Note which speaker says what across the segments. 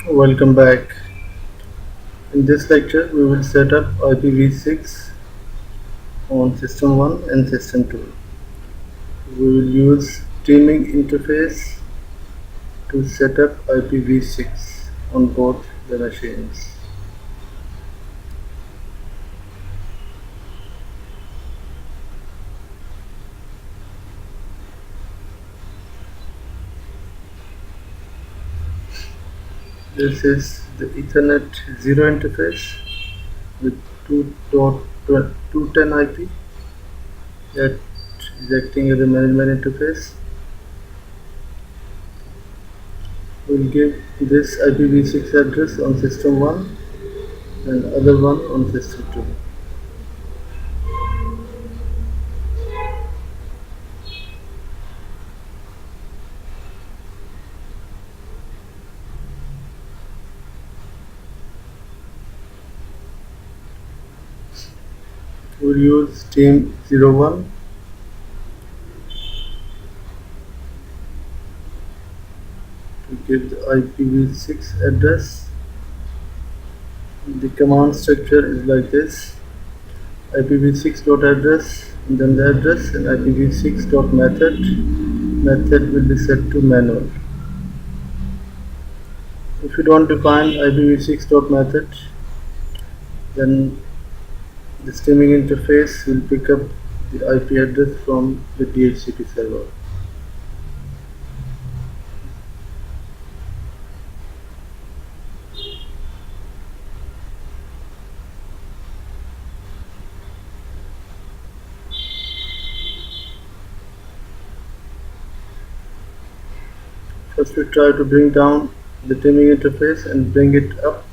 Speaker 1: Welcome back. In this lecture, we will set up IPv6 on System 1 and System 2. We will use teaming interface to set up IPv6 on both the machines. This is the Ethernet 0 interface with 2.210 IP that is acting as a management interface. We will give this IPv6 address on System 1 and other one on System 2. We'll use team 01 to give the IPv6 address. The command structure is like this: IPv6.address, and then the address, and IPv6.method. Method will be set to manual. If you don't define IPv6.method, then the streaming interface will pick up the IP address from the DHCP server. First we try to bring down the teaming interface and bring it up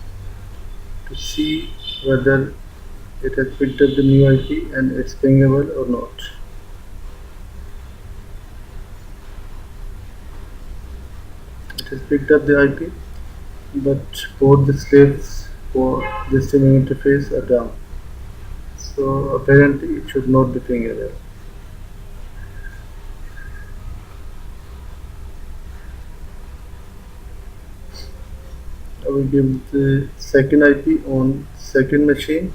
Speaker 1: to see whether it has picked up the new IP and it's pingable or not. It has picked up the IP, but both the slaves for the streaming interface are down. So apparently it should not be pingable. I will give the second IP on second machine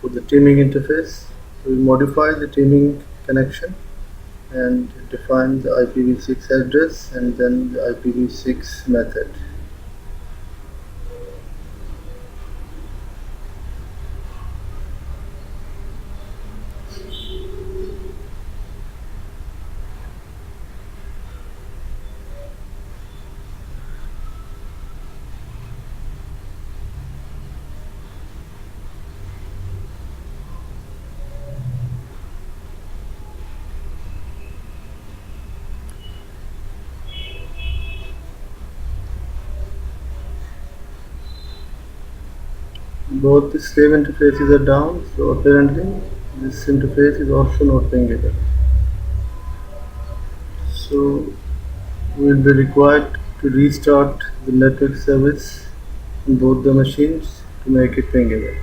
Speaker 1: for the teaming interface. We will modify the teaming connection and define the IPv6 address and then the IPv6 method. Both the slave interfaces are down, so apparently this interface is also not pingable. So we will be required to restart the network service on both the machines to make it pingable.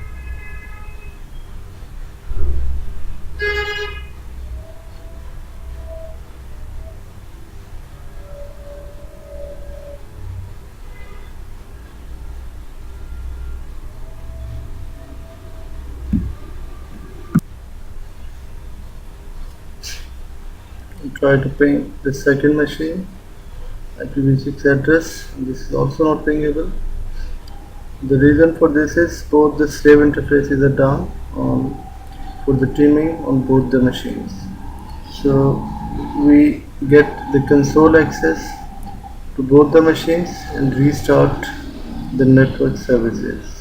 Speaker 1: And try to ping the second machine IPv6 address. This is also not pingable. The reason for this is both the slave interfaces are down for the teaming on both the machines. So we get the console access to both the machines and restart the network services.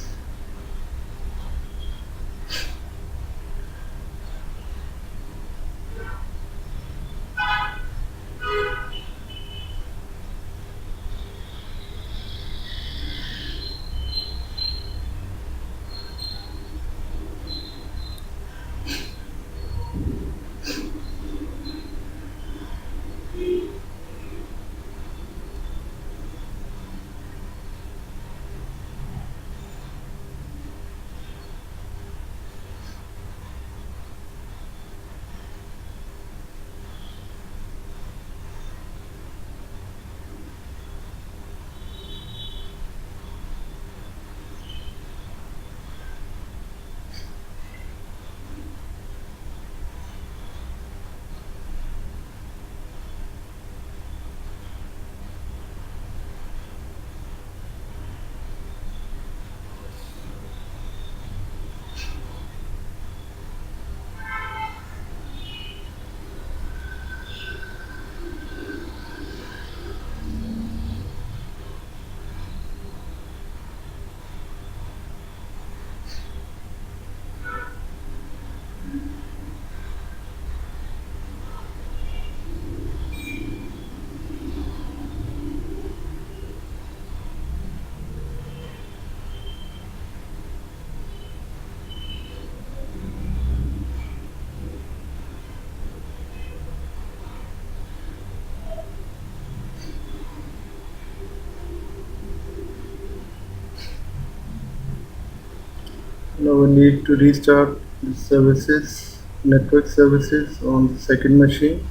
Speaker 1: Now we need to restart the services, network services on the second machine.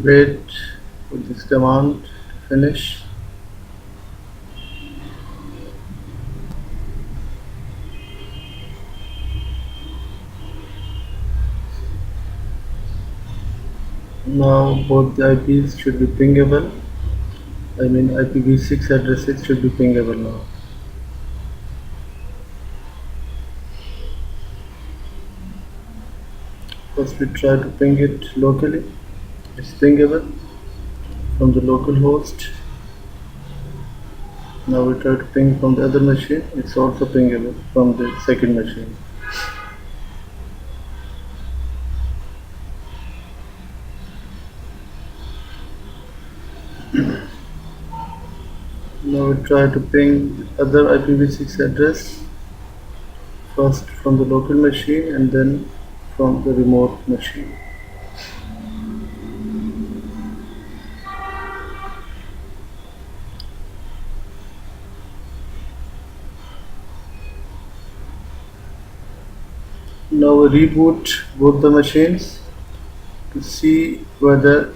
Speaker 1: Wait for this command to finish. Now both the IPs should be pingable. I mean IPv6 addresses should be pingable now. First we try to ping it locally. It's pingable from the local host. Now we try to ping from the other machine. It's also pingable from the second machine. Now we try to ping the other IPv6 address first from the local machine and then from the remote machine. Now we reboot both the machines to see whether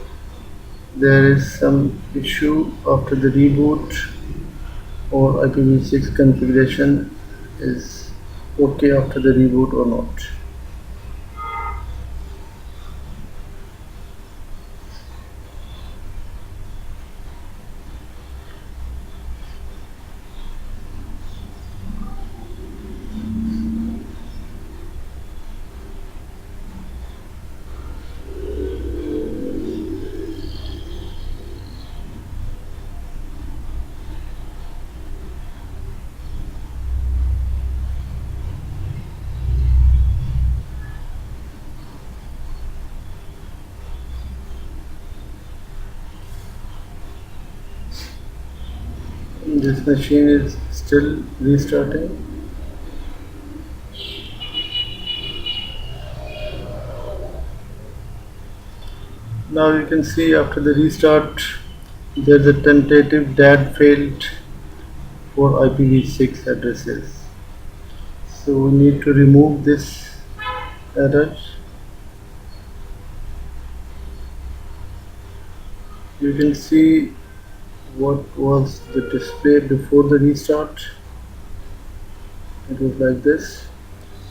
Speaker 1: there is some issue after the reboot or IPv6 configuration is okay after the reboot or not. This machine is still restarting. Now you can see after the restart there's a tentative DAD failed for IPv6 addresses. So we need to remove this error. You can see what was the display before the restart. It was like this,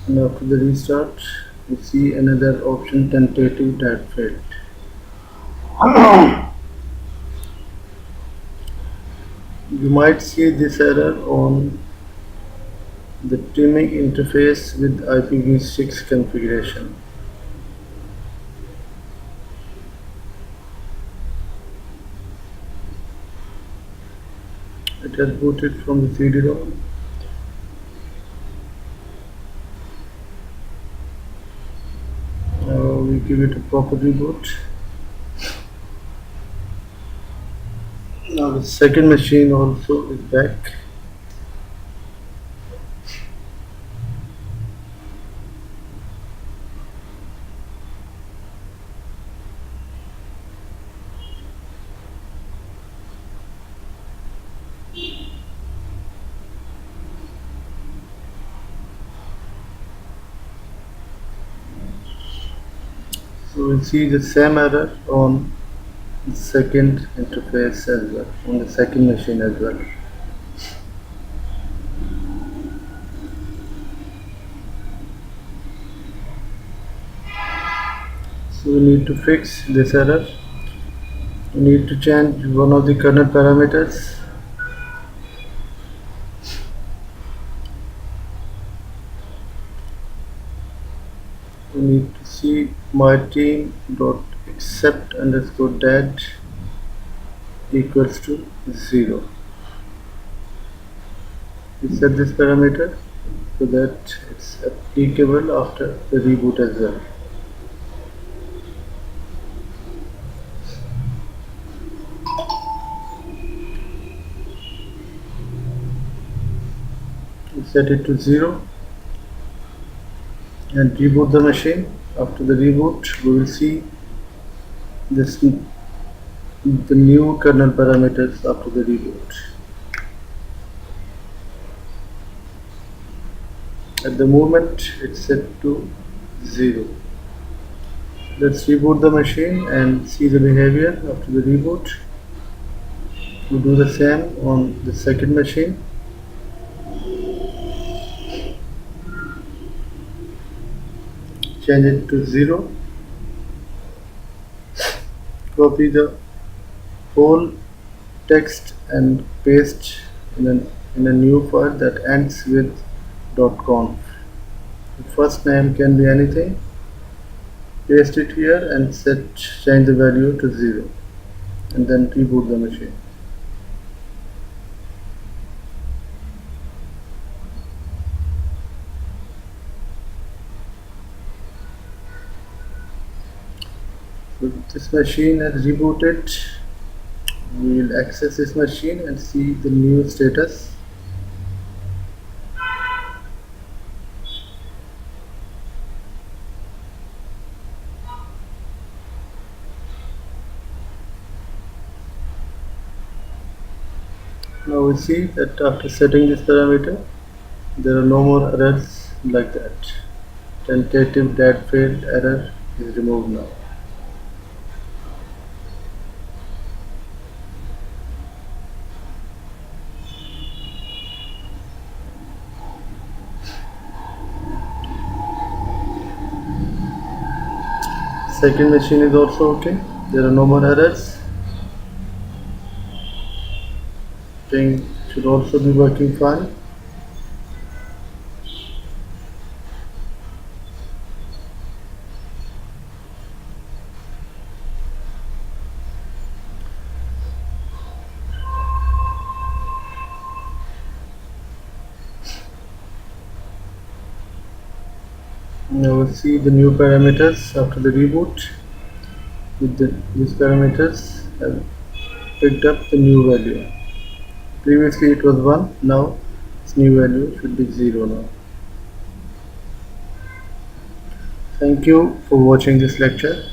Speaker 1: and after the restart you see another option, tentative DAD failed. You might see this error on the teaming interface with IPv6 configuration. It has booted from the CD-ROM. Now we give it a proper reboot. Now the second machine also is back. So we'll see the same error on the second interface as well, on the second machine as well. So we need to fix this error. We need to change one of the kernel parameters. We need to see my team.h except underscore dat equals to 0. We set this parameter so that it's applicable after the reboot as well. We set it to 0 and reboot the machine. After the reboot, we will see this the new kernel parameters after the reboot. At the moment, it's set to 0. Let's reboot the machine and see the behavior after the reboot. We do the same on the second machine. Change it to 0. Copy the whole text and paste in a new file that ends with .conf. The first name can be anything. Paste it here and change the value to 0 and then reboot the machine. So this machine has rebooted. We will access this machine and see the new status. Now we see that after setting this parameter, there are no more errors like that. Tentative dat failed error is removed now. Second machine is also okay. There are no more errors. Thing should also be working fine. Now we'll see the new parameters after the reboot. These parameters have picked up the new value. Previously it was 1, now its new value should be 0 now. Thank you for watching this lecture.